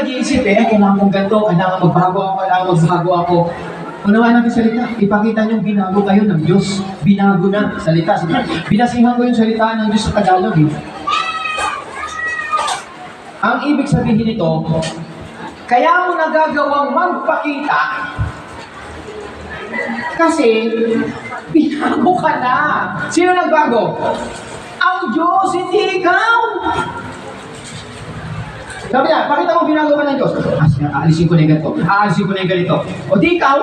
nag-iisip kailangan kong ganito, kailangan magbago ako. Unawaan natin salita, ipakita niyong binago kayo ng Diyos. Binago na, salita. Binasihan ko yung salita ng Diyos sa Tagalog Ang ibig sabihin nito, kaya mo nagagawang magpakita kasi binago ka na. Sino nagbago? Ang Diyos, hindi ikaw. Sabi niya, pakita mo binago ka ng Diyos. Aalisin ko na yung ganito. Aalisin ko na yung ganito. O di ikaw,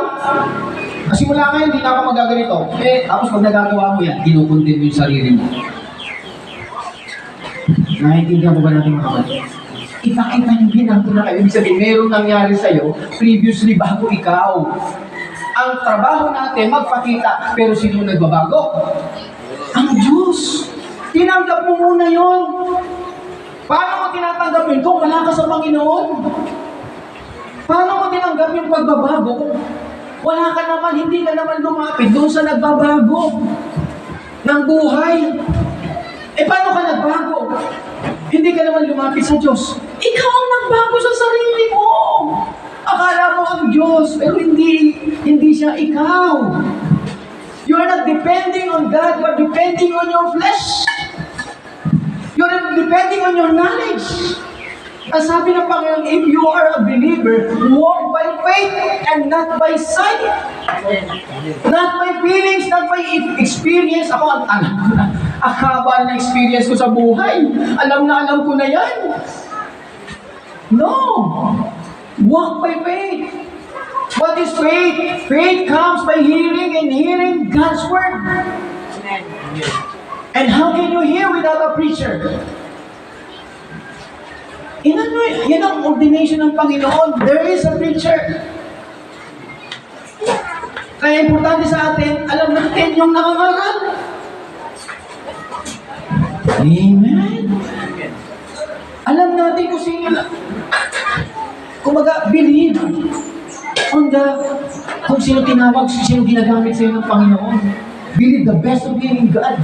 simula ngayon, di na ako magaganito. Tapos pag nagagawa mo yan, kinukundin mo yung sarili mo. Naintindihan mo ba natin mga kapatid? Ipakita yung binago na kayo. Ibig sabihin, merong nangyari sa'yo, previously bago ikaw. Ang trabaho natin, magpakita, pero sino nagbabago? Ang Diyos. Tinanggap mo muna yon. Paano mo tinatanggap yun kung wala ka sa Panginoon? Paano mo tinanggap yung pagbabago? Wala ka naman, hindi ka naman lumapit doon sa nagbabago ng buhay. Paano ka nagbago? Hindi ka naman lumapit sa Diyos. Ikaw ang nagbago sa sarili mo. Akala mo ang Diyos, pero hindi siya ikaw. You are not depending on God, you are depending on your flesh. You are depending on your knowledge. Ang sabi ng Panginoon, if you are a believer, walk by faith and not by sight. Not by feelings, not by experience. Ako ang haba na experience ko sa buhay. Alam ko na yan. No. Walk by faith. What is faith? Faith comes by hearing and hearing God's word. Amen. And how can you hear without a preacher? Yan ang ordination ng Panginoon. There is a preacher. Kaya importante sa atin, alam natin yung nakangaral. Amen. Alam natin kung sino na. Kumaga, believe on kung sino tinawag, sino ginagamit sa'yo ng Panginoon. Believe the best of being God.